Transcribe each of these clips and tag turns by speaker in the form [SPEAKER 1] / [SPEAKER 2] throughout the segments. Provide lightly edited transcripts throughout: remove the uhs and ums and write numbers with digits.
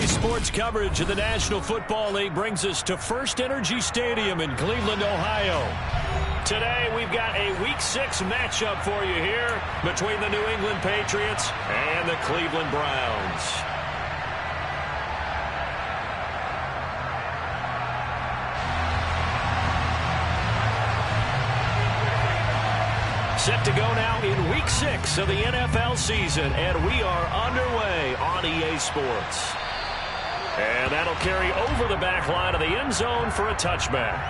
[SPEAKER 1] Today's sports coverage of the National Football League brings us to First Energy Stadium in Cleveland, Ohio. Today, we've got a Week 6 matchup for you here between the New England Patriots and the Cleveland Browns. Set to go now in Week 6 of the NFL season, and we are underway on EA Sports. And that'll carry over the back line of the end zone for a touchback.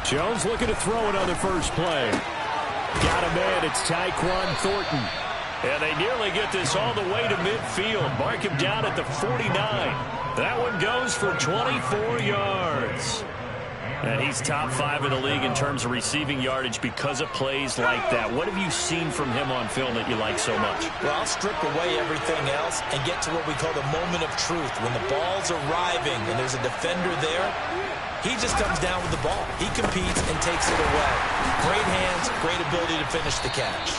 [SPEAKER 1] Jones looking to throw it on the first play. Got him in. It's Tyquan Thornton. And they nearly get this all the way to midfield. Mark him down at the 49. That one goes for 24 yards. And he's top 5 in the league in terms of receiving yardage because of plays like that. What have you seen from him on film that you like so much?
[SPEAKER 2] Well, I'll strip away everything else and get to what we call the moment of truth. When the ball's arriving and there's a defender there, he just comes down with the ball. He competes and takes it away. Great hands, great ability to finish the catch.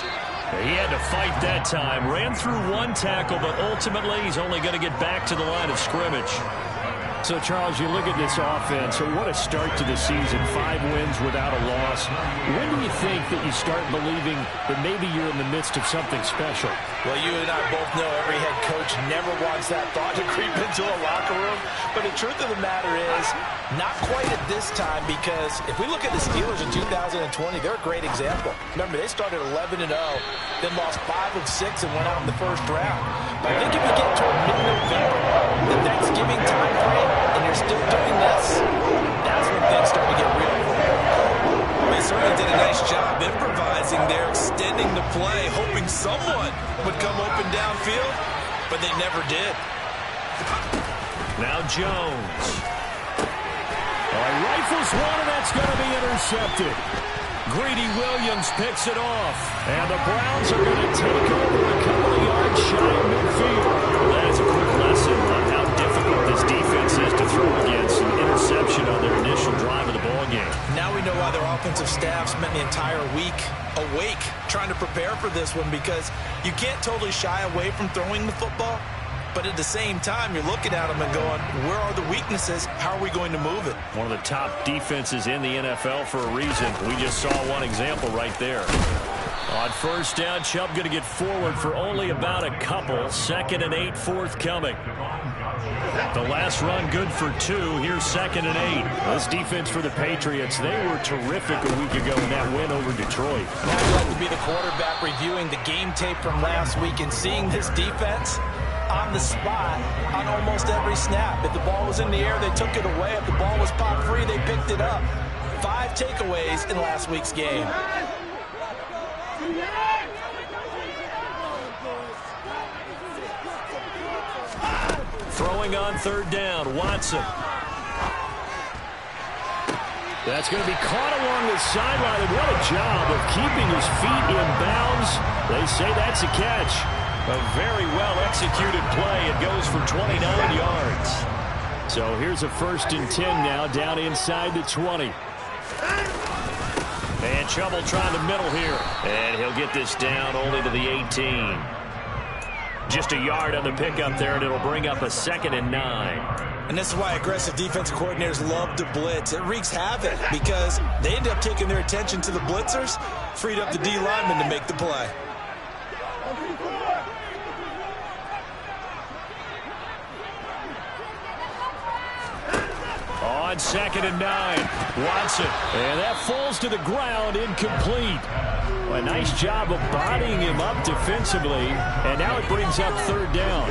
[SPEAKER 1] He had to fight that time. Ran through one tackle, but ultimately he's only going to get back to the line of scrimmage. So, Charles, you look at this offense, what a start to the season. 5 wins without a loss. When do you think that you start believing that maybe you're in the midst of something special?
[SPEAKER 2] Well, you and I both know every head coach never wants that thought to creep into a locker room. But the truth of the matter is, not quite at this time, because if we look at the Steelers in 2020, they're a great example. Remember, they started 11-0, then lost 5 of 6 and went out in the first round. But I think if you get toward mid-November, the Thanksgiving time frame, and you're still doing this, that's when things start to get real. They certainly did a nice job improvising there, extending the play, hoping someone would come open downfield, but they never did.
[SPEAKER 1] Now Jones. Rifles one, and that's going to be intercepted. Greedy Williams picks it off, and the Browns are going to take over a couple of yards shy of midfield. That is a quick lesson on how difficult this defense is to throw against. An interception on their initial drive of the ball game.
[SPEAKER 2] Now we know why their offensive staff spent the entire week awake trying to prepare for this one, because you can't totally shy away from throwing the football. But at the same time, you're looking at them and going, where are the weaknesses? How are we going to move it?
[SPEAKER 1] One of the top defenses in the NFL for a reason. We just saw one example right there. On first down, Chubb going to get forward for only about a couple. 2nd and 8 forthcoming. The last run good for 2. Here's 2nd and 8. This defense for the Patriots, they were terrific a week ago in that win over Detroit.
[SPEAKER 2] Now I'd like to be the quarterback reviewing the game tape from last week and seeing this defense on the spot on almost every snap. If the ball was in the air, they took it away. If the ball was pop free, they picked it up. 5 takeaways in last week's game.
[SPEAKER 1] Throwing on 3rd down, Watson. That's going to be caught along the sideline. And what a job of keeping his feet in bounds. They say that's a catch. A very well-executed play. It goes for 29 yards. So here's a 1st and 10 now, down inside the 20. And Chubb will try the middle here. And he'll get this down only to the 18. Just a yard on the pickup there, and it'll bring up a 2nd and 9.
[SPEAKER 2] And this is why aggressive defensive coordinators love to blitz. It wreaks havoc because they end up taking their attention to the blitzers, freed up the D lineman to make the play.
[SPEAKER 1] On 2nd and 9, Watson. And that falls to the ground, incomplete. A nice job of bodying him up defensively. And now it brings up 3rd down.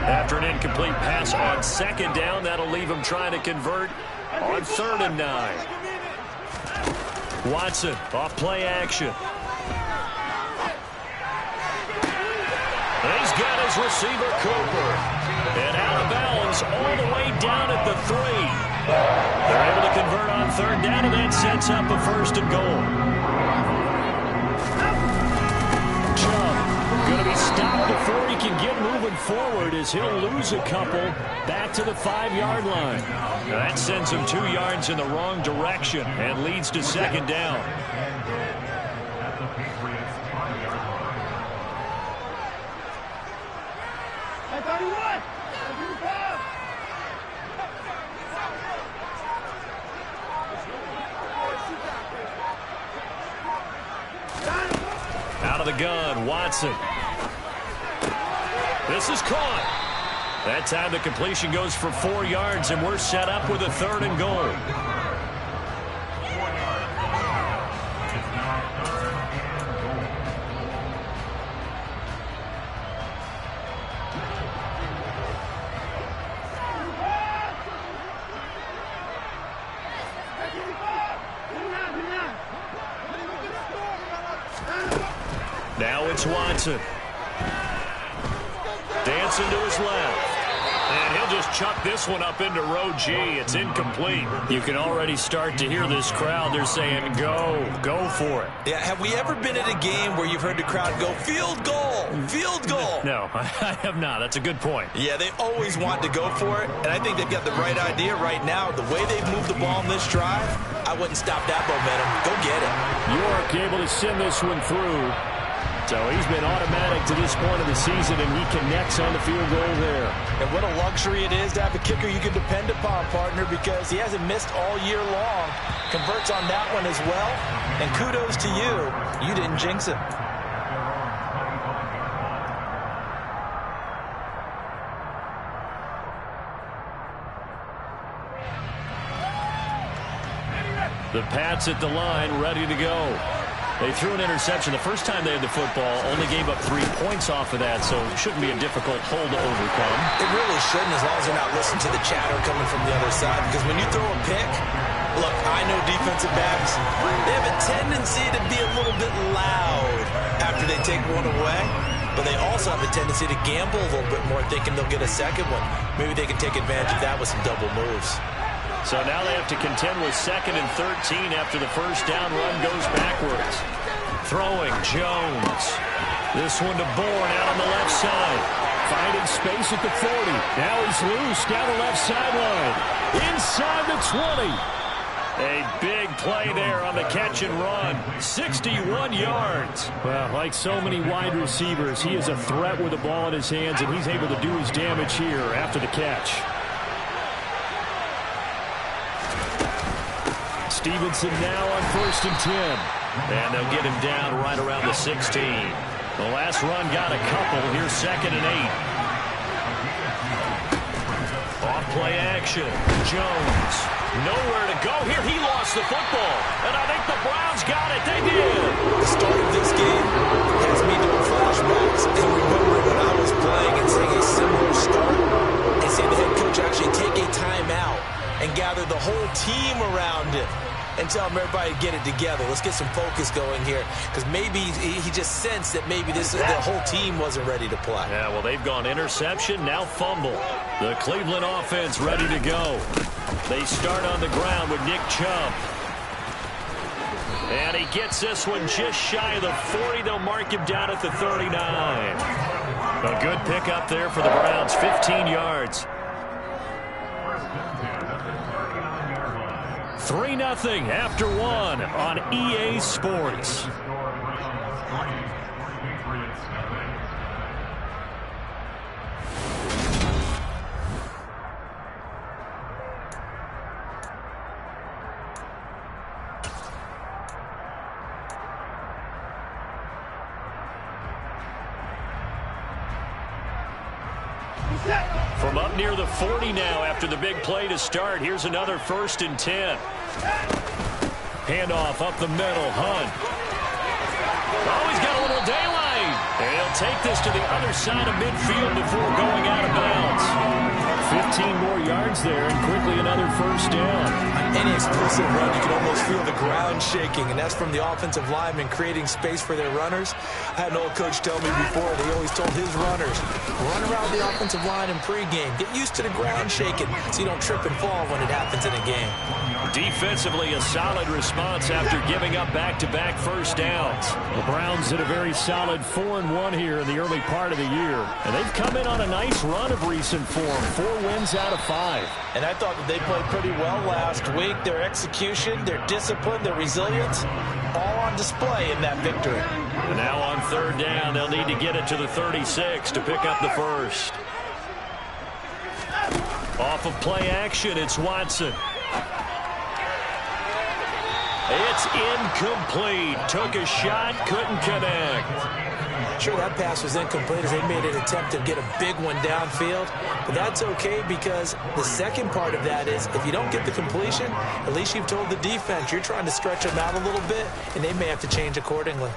[SPEAKER 1] After an incomplete pass on 2nd down, that'll leave him trying to convert on 3rd and 9. Watson off play action. And he's got his receiver, Cooper. And out of bounds all the way down at the 3. They're able to convert on 3rd down, and that sets up a 1st and goal. going forward as he'll lose a couple back to the 5-yard line. That sends him 2 yards in the wrong direction and leads to second down. Out of the gun, Watson. This is caught. That time the completion goes for 4 yards, and we're set up with a 3rd and goal. Now it's Watson. Dancing to his left. And he'll just chuck this one up into row G. It's incomplete. You can already start to hear this crowd. They're saying, go for it.
[SPEAKER 2] Yeah, have we ever been at a game where you've heard the crowd go, field goal, field goal?
[SPEAKER 1] No, I have not. That's a good point.
[SPEAKER 2] Yeah, they always want to go for it, and I think they've got the right idea right now. The way they've moved the ball in this drive, I wouldn't stop that momentum. Go get it.
[SPEAKER 1] York able to send this one through. So he's been automatic to this point of the season, and he connects on the field goal there.
[SPEAKER 2] And what a luxury it is to have a kicker you can depend upon, partner, because he hasn't missed all year long. Converts on that one as well. And kudos to you. You didn't jinx him.
[SPEAKER 1] The Pats at the line, ready to go. They threw an interception the first time they had the football, only gave up 3 points off of that, so it shouldn't be a difficult hole to overcome.
[SPEAKER 2] It really shouldn't, as long as they're not listening to the chatter coming from the other side, because when you throw a pick, look, I know defensive backs, they have a tendency to be a little bit loud after they take one away, but they also have a tendency to gamble a little bit more, thinking they'll get a second one. Maybe they can take advantage of that with some double moves.
[SPEAKER 1] So now they have to contend with 2nd and 13 after the first down run goes backwards. Throwing, Jones. This one to Bourne out on the left side. Finding space at the 40. Now he's loose down the left sideline. Inside the 20. A big play there on the catch and run. 61 yards. Well, like so many wide receivers, he is a threat with the ball in his hands, and he's able to do his damage here after the catch. Stevenson now on 1st and 10. And they'll get him down right around the 16. The last run got a couple. Here's 2nd and 8. Off play action. Jones. Nowhere to go here. He lost the football. And I think the Browns got it. They did.
[SPEAKER 2] The start of this game has me doing flashbacks and remembering when I was playing and seeing a similar start and seeing the head coach actually take a timeout and gather the whole team around him and tell him everybody to get it together. Let's get some focus going here, because maybe he just sensed that maybe the whole team wasn't ready to play.
[SPEAKER 1] Yeah, well, they've gone interception, now fumble. The Cleveland offense ready to go. They start on the ground with Nick Chubb. And he gets this one just shy of the 40. They'll mark him down at the 39. A good pickup there for the Browns, 15 yards. 3-0 after 1 on EA Sports. From up near the 40 now after the big play to start. Here's another 1st and 10. Handoff up the middle. Hunt. Oh, he's got a little daylight. And he'll take this to the other side of midfield before going out of bounds. 15 more yards there, and quickly another 1st down.
[SPEAKER 2] On any explosive run, you can almost feel the ground shaking, and that's from the offensive linemen creating space for their runners. I had an old coach tell me before, they always told his runners, run around the offensive line in pregame. Get used to the ground shaking so you don't trip and fall when it happens in a game.
[SPEAKER 1] Defensively, a solid response after giving up back-to-back first downs. The Browns did a very solid 4-1 here in the early part of the year. And they've come in on a nice run of recent form. 4 wins out of 5.
[SPEAKER 2] And I thought that they played pretty well last week. Their execution, their discipline, their resilience, all on display in that victory.
[SPEAKER 1] And now on 3rd down, they'll need to get it to the 36 to pick up the first. Off of play action, it's Watson. It's incomplete. Took a shot, couldn't connect.
[SPEAKER 2] Sure, that pass was incomplete as they made an attempt to get a big one downfield. But that's okay because the second part of that is if you don't get the completion, at least you've told the defense you're trying to stretch them out a little bit, and they may have to change accordingly.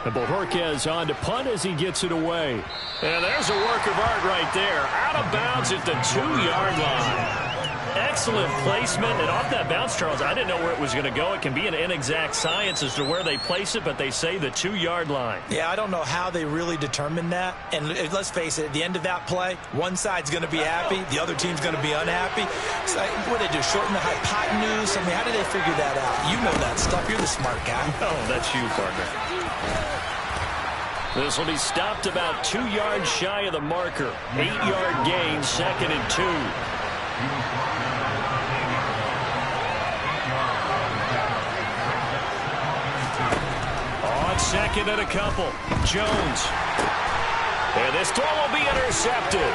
[SPEAKER 1] And Bojorquez on to punt as he gets it away. And there's a work of art right there. Out of bounds at the 2-yard line. Excellent placement. And off that bounce, Charles, I didn't know where it was going to go. It can be an inexact science as to where they place it, but they say the 2-yard line.
[SPEAKER 2] Yeah, I don't know how they really determined that. And let's face it, at the end of that play, one side's going to be happy, the other team's going to be unhappy. So what do they do, shorten the hypotenuse? I mean, how do they figure that out? You know that stuff. You're the smart guy.
[SPEAKER 1] Oh, that's you, partner. This will be stopped about 2 yards shy of the marker. 8-yard gain, 2nd and 2. On 2nd and a couple. Jones. And this throw will be intercepted.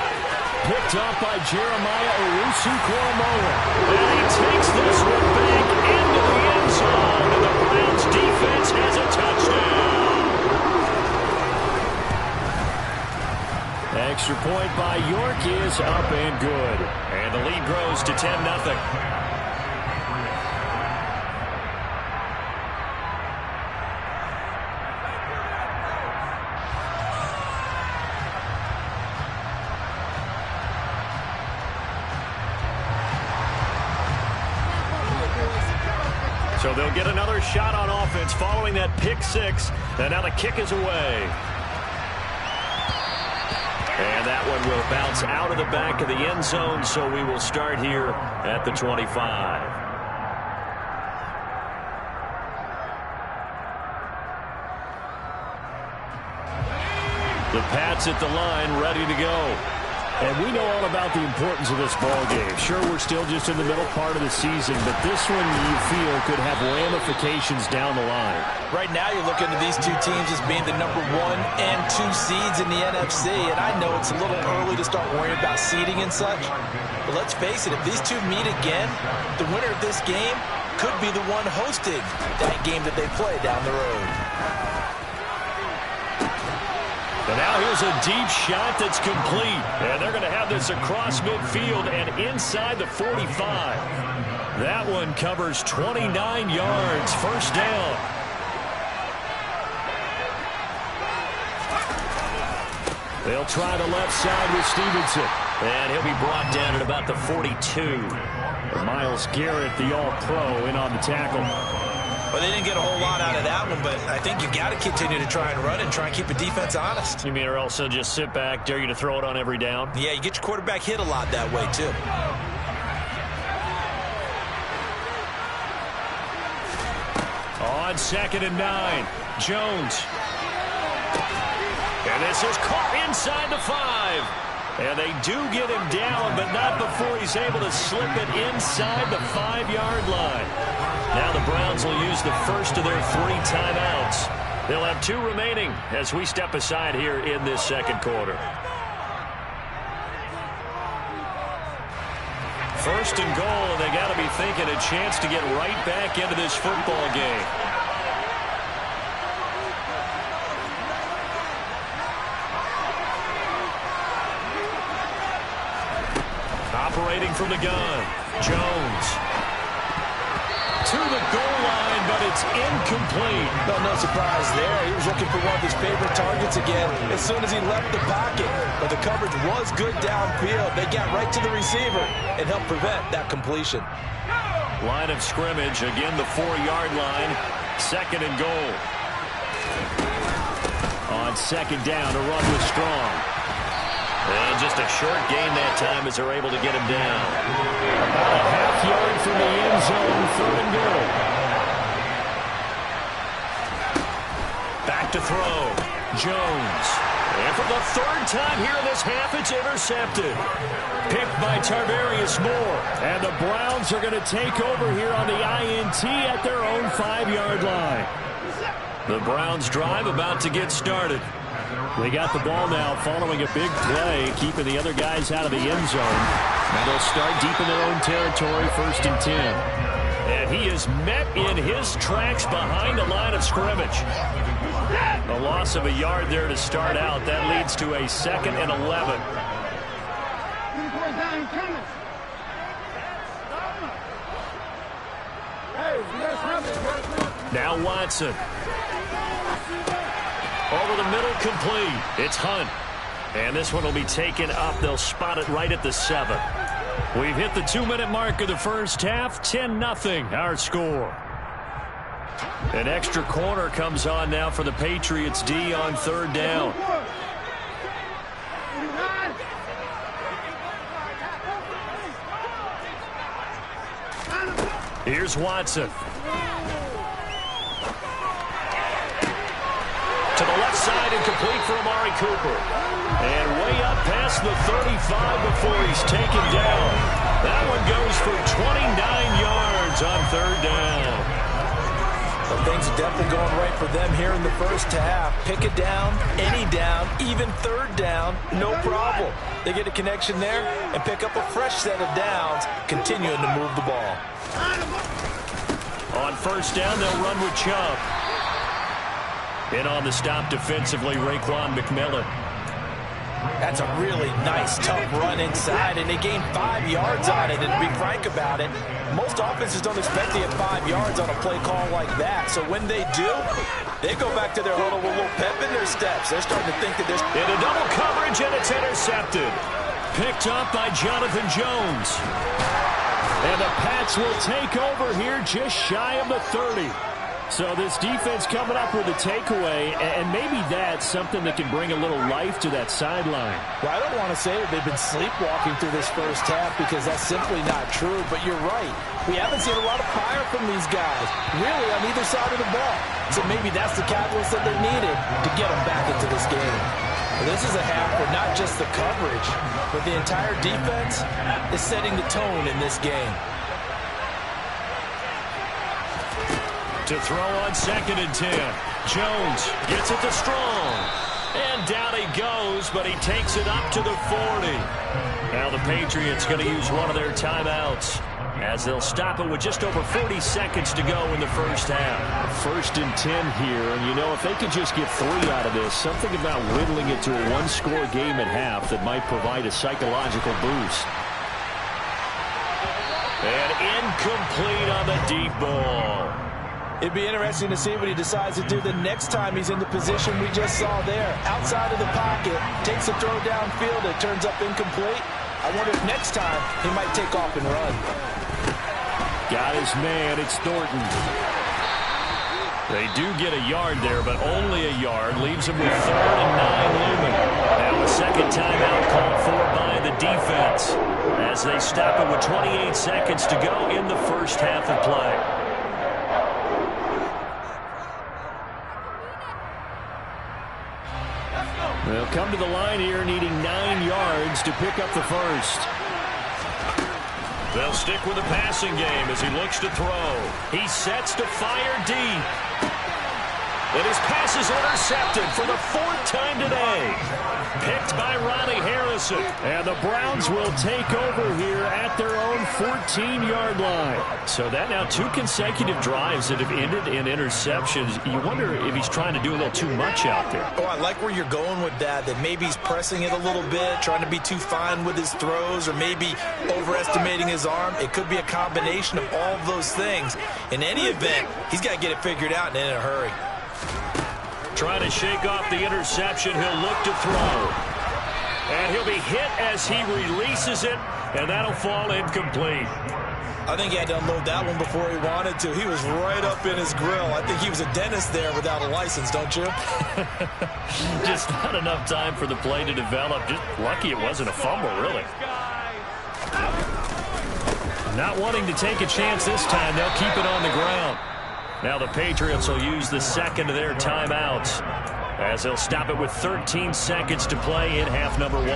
[SPEAKER 1] Picked up by Jeremiah Owusu-Koramoah. And he takes this one back into the end zone. And the Browns defense has a touchdown. Extra point by York is up and good. And the lead grows to 10-0. So they'll get another shot on offense following that pick 6. And now the kick is away. And that one will bounce out of the back of the end zone, so we will start here at the 25. The Pats at the line, ready to go. And we know all about the importance of this ball game. Sure, we're still just in the middle part of the season, but this one you feel could have ramifications down the line.
[SPEAKER 2] Right now you're looking at these two teams as being the number 1 and 2 seeds in the NFC, and I know it's a little early to start worrying about seeding and such, but let's face it, if these two meet again, the winner of this game could be the one hosting that game that they play down the road.
[SPEAKER 1] And now here's a deep shot that's complete. And they're going to have this across midfield and inside the 45. That one covers 29 yards. First down. They'll try the left side with Stevenson. And he'll be brought down at about the 42. And Myles Garrett, the All-Pro, in on the tackle.
[SPEAKER 2] Well, they didn't get a whole lot out of that one, but I think you've got to continue to try and run and try and keep the defense honest.
[SPEAKER 1] You mean or else they'll just sit back, dare you to throw it on every down?
[SPEAKER 2] Yeah, you get your quarterback hit a lot that way, too.
[SPEAKER 1] On 2nd and 9, Jones. And this is caught inside the 5. And they do get him down, but not before he's able to slip it inside the 5-yard line. Now the Browns will use the first of their 3 timeouts. They'll have 2 remaining as we step aside here in this second quarter. First and goal, and they got to be thinking a chance to get right back into this football game. Operating from the gun, Jones. To the goal line, but it's incomplete.
[SPEAKER 2] No surprise there. He was looking for one of his favorite targets again as soon as he left the pocket. But the coverage was good downfield. They got right to the receiver and helped prevent that completion.
[SPEAKER 1] Line of scrimmage, again the 4-yard line. 2nd and goal. On 2nd down, a run with Strong. And just a short gain that time as they're able to get him down. About a half yard from the end zone, 3rd and goal. Back to throw. Jones. And for the 3rd time here in this half, it's intercepted. Picked by Tarvarius Moore. And the Browns are going to take over here on the INT at their own 5-yard line. The Browns drive about to get started. They got the ball now following a big play, keeping the other guys out of the end zone. And they'll start deep in their own territory, 1st and 10. And he is met in his tracks behind the line of scrimmage. A loss of a yard there to start out. That leads to a 2nd and 11. Now Watson. Over the middle, complete. It's Hunt. And this one will be taken up. They'll spot it right at the 7. We've hit the 2-minute mark of the first half. 10-0 our score. An extra corner comes on now for the Patriots D on 3rd down. Here's Watson. To the left side and complete for Amari Cooper. And way up past the 35 before he's taken down. That one goes for 29 yards on 3rd down.
[SPEAKER 2] Well, things are definitely going right for them here in the first half. Pick it down, any down, even 3rd down, no problem. They get a connection there and pick up a fresh set of downs, continuing to move the ball.
[SPEAKER 1] On 1st down, they'll run with Chubb. In on the stop defensively, Raekwon McMillan.
[SPEAKER 2] That's a really nice, tough run inside, and they gain 5 yards on it. And to be frank about it, most offenses don't expect to get 5 yards on a play call like that. So when they do, they go back to their huddle with a little pep in their steps. They're starting to think that there's...
[SPEAKER 1] Into double coverage, and it's intercepted. Picked up by Jonathan Jones. And the Pats will take over here just shy of the 30. So this defense coming up with a takeaway, and maybe that's something that can bring a little life to that sideline.
[SPEAKER 2] Well, I don't want to say that they've been sleepwalking through this first half because that's simply not true, but you're right. We haven't seen a lot of fire from these guys, really, on either side of the ball. So maybe that's the catalyst that they needed to get them back into this game. Well, this is a half where not just the coverage, but the entire defense is setting the tone in this game.
[SPEAKER 1] To throw on 2nd and 10. Jones gets it to Strong. And down he goes, but he takes it up to the 40. Now the Patriots going to use one of their timeouts as they'll stop it with just over 40 seconds to go in the first half. 1st and 10 here, and you know, if they could just get 3 out of this, something about whittling it to a 1-score game at half that might provide a psychological boost. And incomplete on the deep ball.
[SPEAKER 2] It'd be interesting to see what he decides to do the next time he's in the position we just saw there. Outside of the pocket, takes a throw downfield, it turns up incomplete. I wonder if next time he might take off and run.
[SPEAKER 1] Got his man, it's Thornton. They do get a yard there, but only a yard. Leaves him with 3rd and 9 looming. Now a second timeout called for by the defense as they stop it with 28 seconds to go in the first half of play. They'll come to the line here needing 9 yards to pick up the first. They'll stick with the passing game as he looks to throw. He sets to fire deep. And his pass is intercepted for the 4th time today. Picked by Ronnie Harrison. And the Browns will take over here at their own 14-yard line. So that now 2 consecutive drives that have ended in interceptions. You wonder if he's trying to do a little too much out there.
[SPEAKER 2] Oh, I like where you're going with that maybe he's pressing it a little bit, trying to be too fine with his throws, or maybe overestimating his arm. It could be a combination of all of those things. In any event, he's got to get it figured out and in a hurry.
[SPEAKER 1] Trying to shake off the interception. He'll look to throw. And he'll be hit as he releases it, and that'll fall incomplete.
[SPEAKER 2] I think he had to unload that one before he wanted to. He was right up in his grill. I think he was a dentist there without a license, don't you?
[SPEAKER 1] Just not enough time for the play to develop. Just lucky it wasn't a fumble, really. Not wanting to take a chance this time. They'll keep it on the ground. Now the Patriots will use the second of their timeouts as they'll stop it with 13 seconds to play in half number 1.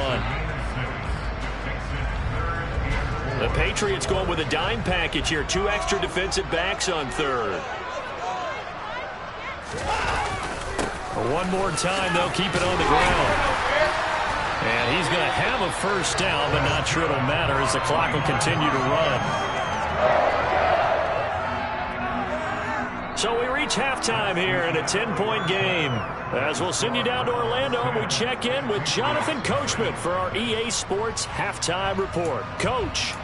[SPEAKER 1] The Patriots going with a dime package here. 2 extra defensive backs on third. One more time, they'll keep it on the ground. And he's going to have a first down, but not sure it'll matter as the clock will continue to run. So we reach halftime here in a 10-point game. As we'll send you down to Orlando, and we check in with Jonathan Coachman for our EA Sports Halftime Report. Coach.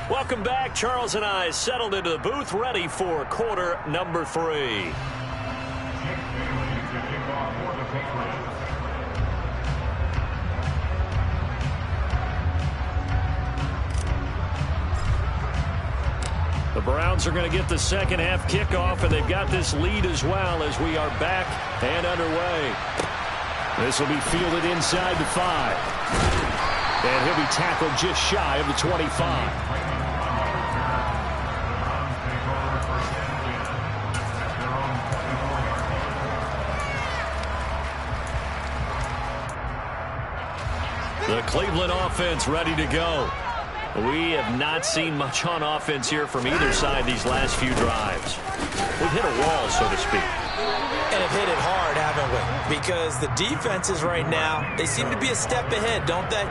[SPEAKER 1] Welcome back. Charles and I settled into the booth, ready for quarter number 3. The Browns are going to get the second half kickoff, and they've got this lead as well as we are back and underway. This will be fielded inside the 5. And he'll be tackled just shy of the 25. The Cleveland offense ready to go. We have not seen much on offense here from either side these last few drives. We've hit a wall, so to speak.
[SPEAKER 2] And have hit it hard, haven't we? Because the defenses right now, they seem to be a step ahead, don't they?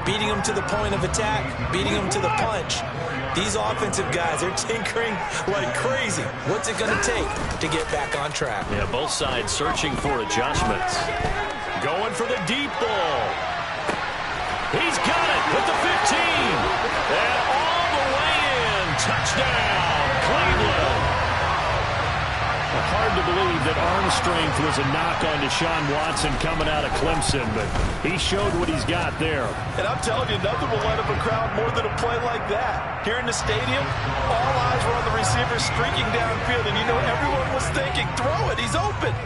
[SPEAKER 2] Beating them to the point of attack, beating them to the punch. These offensive guys, they're tinkering like crazy. What's it going to take to get back on track?
[SPEAKER 1] Yeah, both sides searching for adjustments. Going for the deep ball. He's got it with the 15. And all the way in. Touchdown, Cleveland. Hard to believe that arm strength was a knock on Deshaun Watson coming out of Clemson, but he showed what he's got there.
[SPEAKER 2] And I'm telling you, nothing will light up a crowd more than a play like that. Here in the stadium, all eyes were on the receiver streaking downfield, and you know everyone was thinking, throw it, he's open.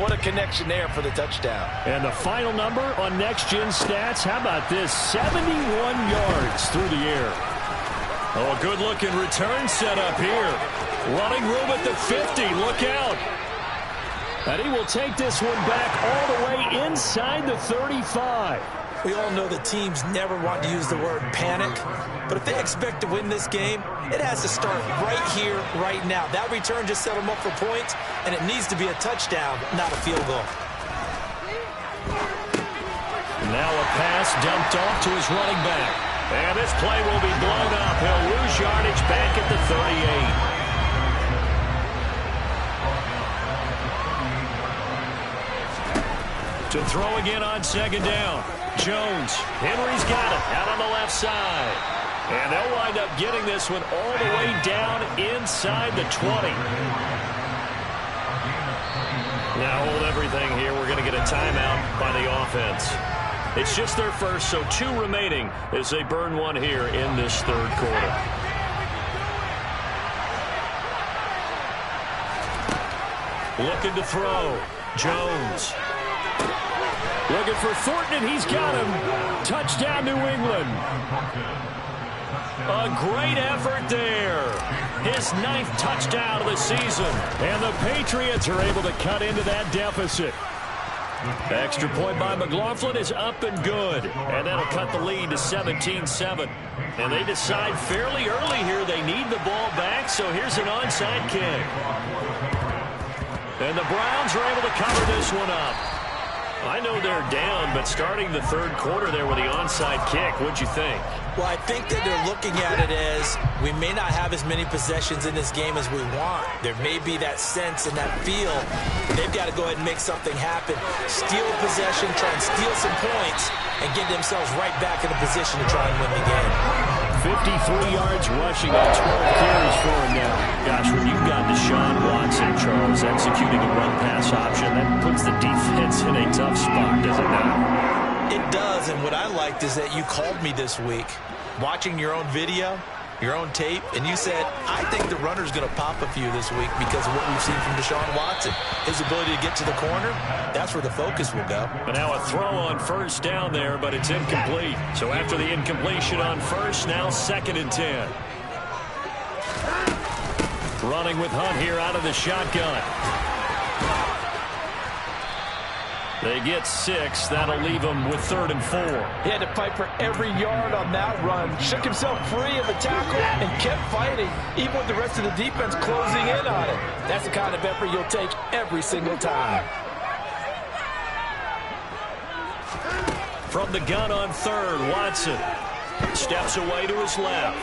[SPEAKER 2] What a connection there for the touchdown.
[SPEAKER 1] And the final number on Next Gen Stats, how about this? 71 yards through the air. Oh, a good-looking return set up here. Running room at the 50. Look out. And he will take this one back all the way inside the 35.
[SPEAKER 2] We all know that teams never want to use the word panic, but if they expect to win this game, it has to start right here, right now. That return just set them up for points, and it needs to be a touchdown, not a field goal.
[SPEAKER 1] Now a pass dumped off to his running back. And this play will be blown up. He'll lose yardage back at the 38. To throw again on second down. Jones. Henry's got it out on the left side. And they'll wind up getting this one all the way down inside the 20. Now hold everything here. We're going to get a timeout by the offense. It's just their first, so 2 remaining as they burn one here in this third quarter. Looking to throw. Jones. Looking for Thornton, and he's got him. Touchdown, New England. A great effort there. His 9th touchdown of the season. And the Patriots are able to cut into that deficit. Extra point by McLaughlin is up and good. And that'll cut the lead to 17-7. And they decide fairly early here they need the ball back, so here's an onside kick. And the Browns are able to cover this one up. I know they're down, but starting the third quarter there with the onside kick, what'd you think?
[SPEAKER 2] Well, I think that they're looking at it as we may not have as many possessions in this game as we want. There may be that sense and that feel. They've got to go ahead and make something happen. Steal a possession, try and steal some points, and get themselves right back in a position to try and win the game.
[SPEAKER 1] 53 yards rushing on 12 carries for him now. Gosh, when you've got Deshaun Watson, Charles, executing a run-pass option, that puts the defense in a tough spot, does it not?
[SPEAKER 2] It does, and what I liked is that you called me this week, watching your own video, your own tape, and you said, I think the runner's going to pop a few this week because of what we've seen from Deshaun Watson. His ability to get to the corner, that's where the focus will go.
[SPEAKER 1] But now a throw on first down there, but it's incomplete. So after the incompletion on first, now 2nd and 10. Running with Hunt here out of the shotgun. They get 6. That'll leave them with 3rd and 4.
[SPEAKER 2] He had to fight for every yard on that run. Shook himself free of a tackle and kept fighting, even with the rest of the defense closing in on it. That's the kind of effort you'll take every single time.
[SPEAKER 1] From the gun on 3rd, Watson steps away to his left.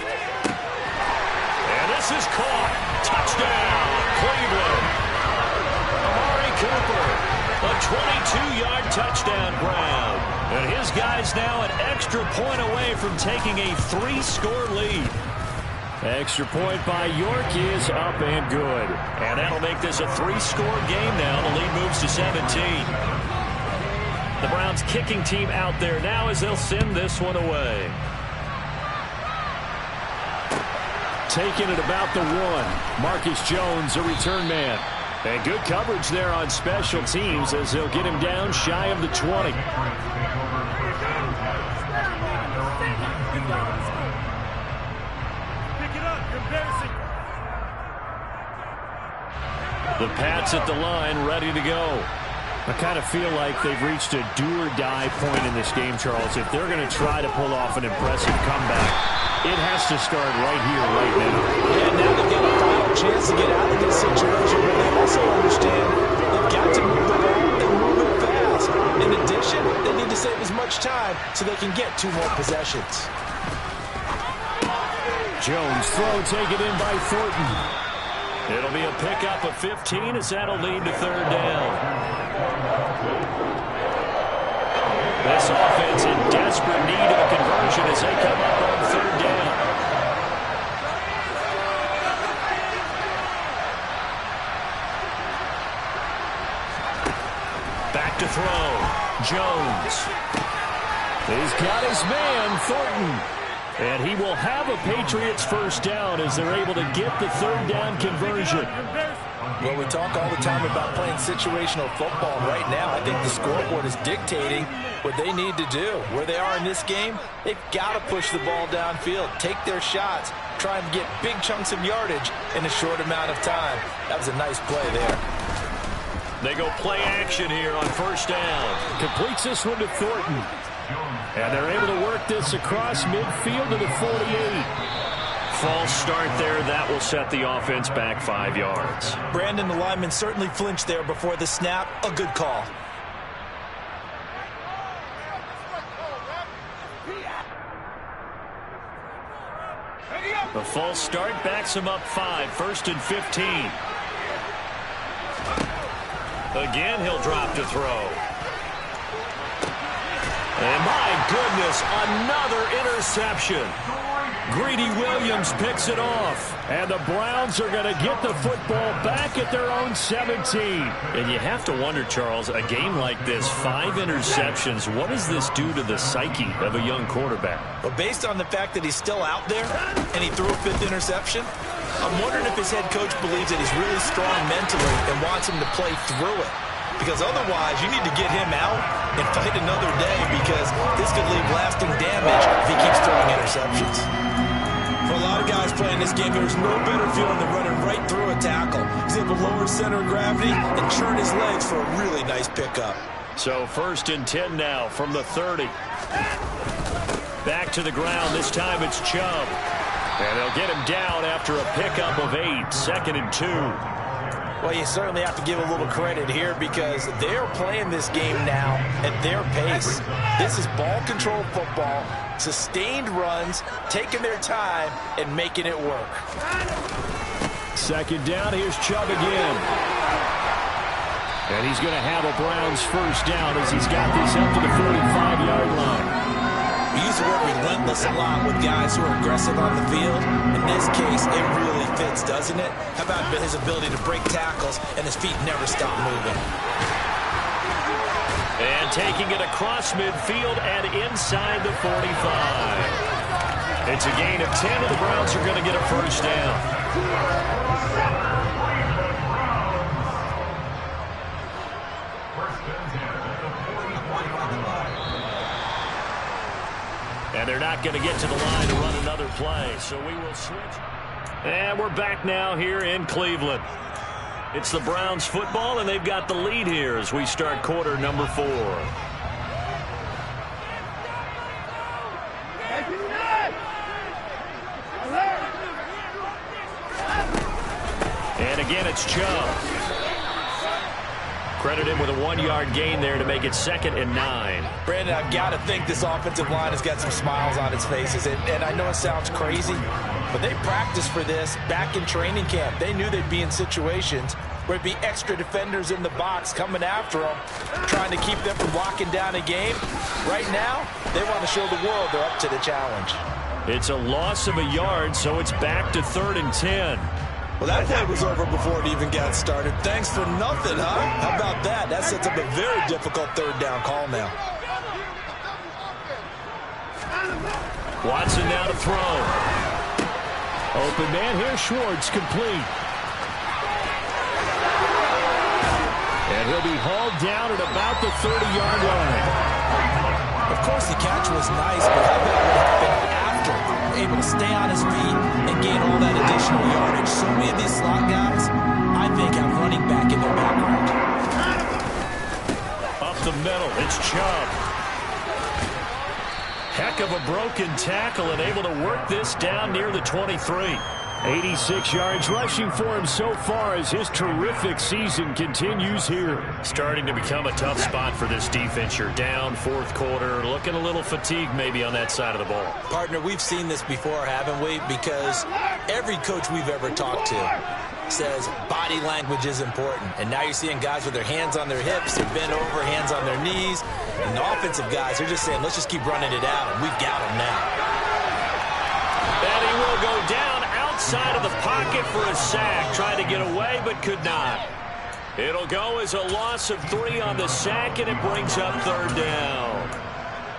[SPEAKER 1] And this is caught. Touchdown, Cleveland. Amari Cooper. A 22-yard touchdown ground. And his guy's now an extra point away from taking a 3-score lead. Extra point by York is up and good. And that'll make this a 3-score game now. The lead moves to 17. The Browns kicking team out there now as they'll send this one away. Taking it about the 1. Marcus Jones, a return man. And good coverage there on special teams as they'll get him down shy of the 20. The Pats at the line, ready to go. I kind of feel like they've reached a do-or-die point in this game, Charles. If they're going to try to pull off an impressive comeback, it has to start right here, right now.
[SPEAKER 2] Yeah, now they've got a final chance to get out of this situation, but they also understand they've got to move the ball and move it fast. In addition, they need to save as much time so they can get 2 more possessions.
[SPEAKER 1] Jones throw taken in by Thornton. It'll be a pickup of 15 as that'll lead to 3rd down. This offense in desperate need of a conversion as they come up on 3rd down. Back to throw. Jones. He's got his man, Thornton. And he will have a Patriots 1st down as they're able to get the 3rd down conversion.
[SPEAKER 2] Well, we talk all the time about playing situational football. Right now, I think the scoreboard is dictating what they need to do. Where they are in this game, they've got to push the ball downfield, take their shots, try and get big chunks of yardage in a short amount of time. That was a nice play there.
[SPEAKER 1] They go play action here on 1st down. Completes this one to Thornton. And they're able to work this across midfield to the 48. False start there. That will set the offense back 5 yards.
[SPEAKER 2] Brandon, the lineman certainly flinched there before the snap. A good call.
[SPEAKER 1] The false start backs him up 5. 1st and 15. Again, he'll drop to throw. And my goodness, another interception. Greedy Williams picks it off. And the Browns are going to get the football back at their own 17. And you have to wonder, Charles, a game like this, 5 interceptions, what does this do to the psyche of a young quarterback?
[SPEAKER 2] Well, based on the fact that he's still out there and he threw a 5th interception, I'm wondering if his head coach believes that he's really strong mentally and wants him to play through it. Because otherwise, you need to get him out and fight another day because this could leave lasting damage if he keeps throwing interceptions. For a lot of guys playing this game, there's no better feeling than running right through a tackle. He's able to lower center of gravity and churn his legs for a really nice pickup.
[SPEAKER 1] So 1st and 10 now from the 30. Back to the ground. This time it's Chubb. And they'll get him down after a pickup of 8. 2nd and 2.
[SPEAKER 2] Well, you certainly have to give a little credit here because they're playing this game now at their pace. This is ball control football, sustained runs, taking their time, and making it work.
[SPEAKER 1] 2nd down, here's Chubb again. And he's going to have a Browns 1st down as he's got this up to the 45-yard line.
[SPEAKER 2] You use the word relentless a lot with guys who are aggressive on the field. In this case, it really fits, doesn't it? How about his ability to break tackles and his feet never stop moving?
[SPEAKER 1] And taking it across midfield and inside the 45. It's a gain of 10, and the Browns are going to get a first down. And they're not going to get to the line to run another play, so we will switch. And we're back now here in Cleveland. It's the Browns football, and they've got the lead here as we start quarter number 4. And again, it's Chubb. Credit him with a 1-yard gain there to make it 2nd and 9.
[SPEAKER 2] Brandon, I've got to think this offensive line has got some smiles on its faces. And I know it sounds crazy, but they practiced for this back in training camp. They knew they'd be in situations where it'd be extra defenders in the box coming after them, trying to keep them from locking down a game. Right now, they want to show the world they're up to the challenge.
[SPEAKER 1] It's a loss of a yard, so it's back to 3rd and 10.
[SPEAKER 2] Well, that play was over before it even got started. Thanks for nothing, huh? How about that? That sets up a very difficult 3rd down call now.
[SPEAKER 1] Watson now to throw. Open man here, Schwartz, complete. And he'll be hauled down at about the 30-yard line.
[SPEAKER 2] Of course, the catch was nice, but how about what happened after? Able to stay on his feet and gain all that additional yardage. So many of these slot guys, I think, have running back in their background.
[SPEAKER 1] Up the middle, it's Chubb. Heck of a broken tackle and able to work this down near the 23. 86 yards rushing for him so far as his terrific season continues here. Starting to become a tough spot for this defense. You're down 4th quarter, looking a little fatigued maybe on that side of the ball.
[SPEAKER 2] Partner, we've seen this before, haven't we? Because every coach we've ever talked to says body language is important. And now you're seeing guys with their hands on their hips, they're bent over, hands on their knees. And the offensive guys, they're just saying, let's just keep running it out, and we've got them now.
[SPEAKER 1] And he will go down outside of the pocket for a sack. Tried to get away, but could not. It'll go as a loss of 3 on the sack, and it brings up 3rd down.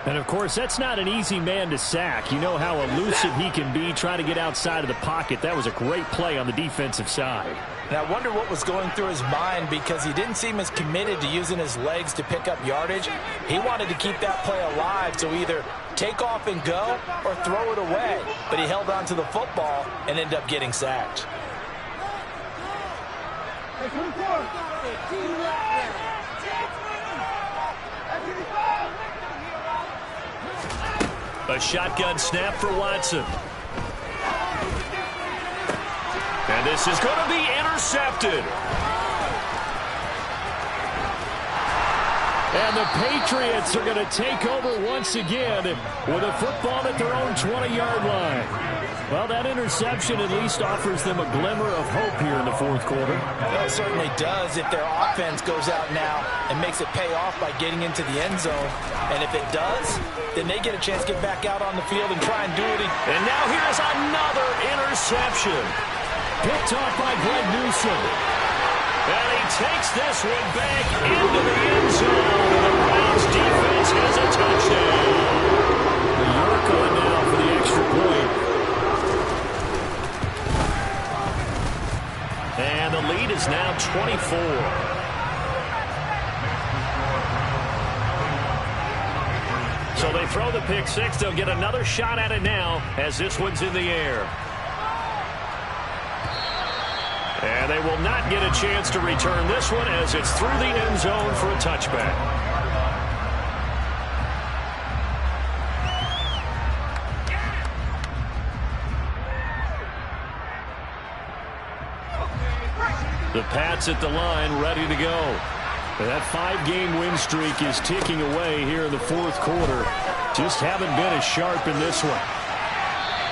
[SPEAKER 1] And, of course, that's not an easy man to sack. You know how elusive he can be trying to get outside of the pocket. That was a great play on the defensive side.
[SPEAKER 2] And I wonder what was going through his mind, because he didn't seem as committed to using his legs to pick up yardage. He wanted to keep that play alive, so either take off and go or throw it away. But he held on to the football and ended up getting sacked.
[SPEAKER 1] A shotgun snap for Watson. And this is going to be intercepted. And the Patriots are going to take over once again with a football at their own 20-yard line. Well, that interception at least offers them a glimmer of hope here in the 4th quarter.
[SPEAKER 2] Well, it certainly does if their offense goes out now and makes it pay off by getting into the end zone. And if it does, then they get a chance to get back out on the field and try and do it.
[SPEAKER 1] And now here's another interception. Picked off by Greg Newsome. And he takes this one back into the end zone. The Browns defense has a touchdown. The York on now for the extra point. And the lead is now 24. So they throw the pick 6. They'll get another shot at it now as this one's in the air. And they will not get a chance to return this one as it's through the end zone for a touchback. The Pats at the line, ready to go. That 5-game win streak is ticking away here in the 4th quarter. Just haven't been as sharp in this one.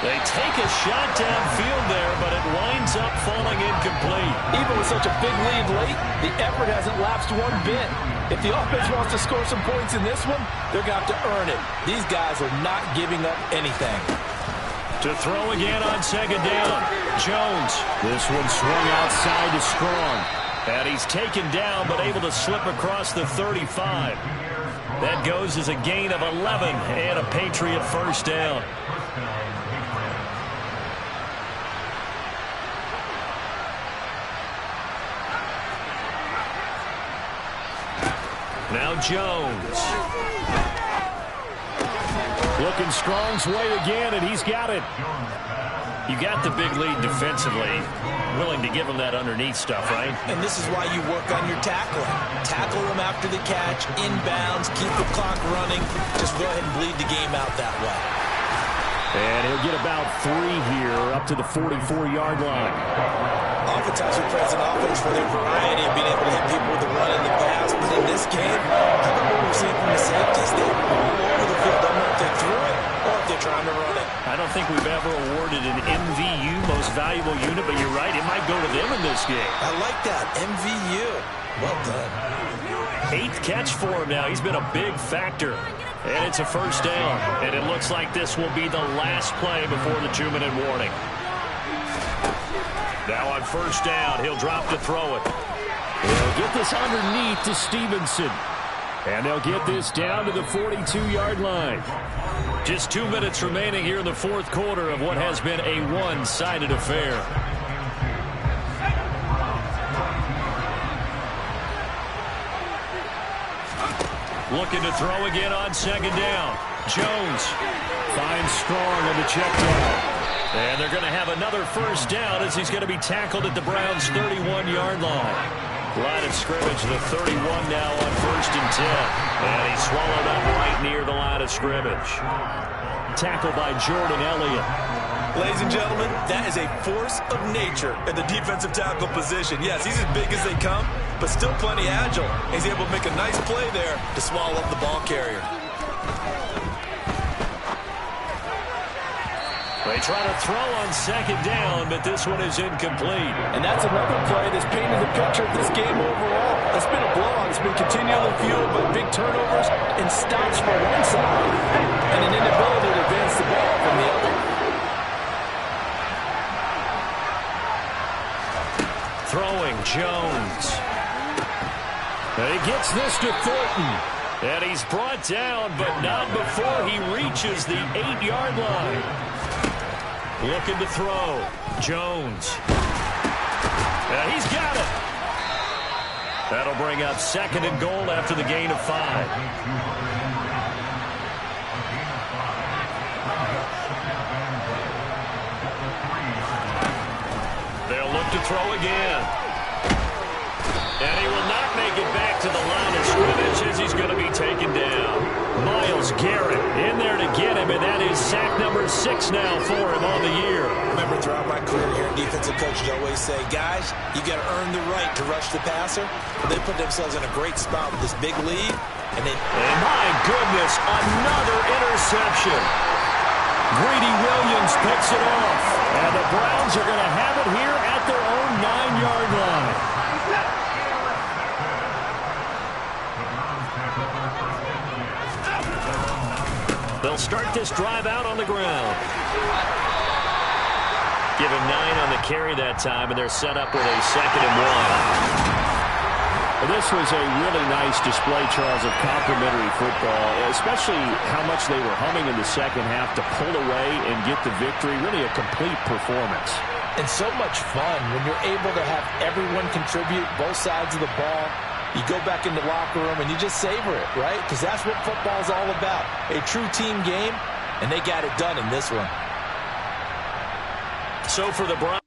[SPEAKER 1] They take a shot downfield there, but it winds up falling incomplete.
[SPEAKER 2] Even with such a big lead late, the effort hasn't lapsed one bit. If the offense wants to score some points in this one, they're going to have to earn it. These guys are not giving up anything.
[SPEAKER 1] To throw again on second down. Jones. This one swung outside to Strong. And he's taken down but able to slip across the 35. That goes as a gain of 11 and a Patriot first down. Now Jones. Looking Strong's way again, and he's got it. You got the big lead defensively. Willing to give him that underneath stuff, right?
[SPEAKER 2] And this is why you work on your tackling. Tackle him after the catch, inbounds, keep the clock running. Just go ahead and bleed the game out that way.
[SPEAKER 1] And he'll get about 3 here, up to the 44-yard line.
[SPEAKER 2] Oftentimes we praise an offense for their variety of being able to hit people with the run and the pass. But in this game, how about what we're seeing from the safeties? They're all over the field. Don't know if they threw it or if they're trying to run it.
[SPEAKER 1] I don't think we've ever awarded an MVU, most valuable unit, but you're right, it might go to them in this game.
[SPEAKER 2] I like that, MVU. Well done.
[SPEAKER 1] 8th catch for him now. He's been a big factor. And it's a first down. And it looks like this will be the last play before the 2-minute warning. Now on first down, he'll drop to throw it. He'll get this underneath to Stevenson. And they'll get this down to the 42-yard line. Just 2 minutes remaining here in the fourth quarter of what has been a one-sided affair. Looking to throw again on second down. Jones finds Strong on the check down. And they're going to have another first down as he's going to be tackled at the Browns' 31-yard line. Line of scrimmage, the 31 now on 1st and 10. And he's swallowed up right near the line of scrimmage. Tackled by Jordan Elliott.
[SPEAKER 2] Ladies and gentlemen, that is a force of nature in the defensive tackle position. Yes, he's as big as they come, but still plenty agile. He's able to make a nice play there to swallow up the ball carrier.
[SPEAKER 1] They try to throw on second down, but this one is incomplete.
[SPEAKER 2] And that's another play that's painted the picture of this game overall. It's been a blowout. It's been continually fueled by big turnovers and stops for one side and an inability to advance the ball from the other.
[SPEAKER 1] Throwing Jones. And he gets this to Thornton. And he's brought down, but not before he reaches the 8-yard line. Looking to throw. Jones. And he's got it. That'll bring up 2nd and goal after the gain of 5. They'll look to throw again. And he will not make it back to the line of scrimmage as he's going to be taken down. Myles Garrett in there to get him, and that is sack number 6 now for him on the year.
[SPEAKER 2] Remember, throughout my career here, defensive coaches always say, guys, you got to earn the right to rush the passer. They put themselves in a great spot with this big lead. And
[SPEAKER 1] my goodness, another interception. Greedy Williams picks it off. And the Browns are going to have it here at their own 9-yard line. They'll start this drive out on the ground. Give him 9 on the carry that time, and they're set up with a 2nd and 1. This was a really nice display, Charles, of complimentary football, especially how much they were humming in the second half to pull away and get the victory. Really a complete performance.
[SPEAKER 2] And so much fun when you're able to have everyone contribute, both sides of the ball. You go back in the locker room and you just savor it, right? Because that's what football's all about. A true team game, and they got it done in this one.
[SPEAKER 1] So for the Browns.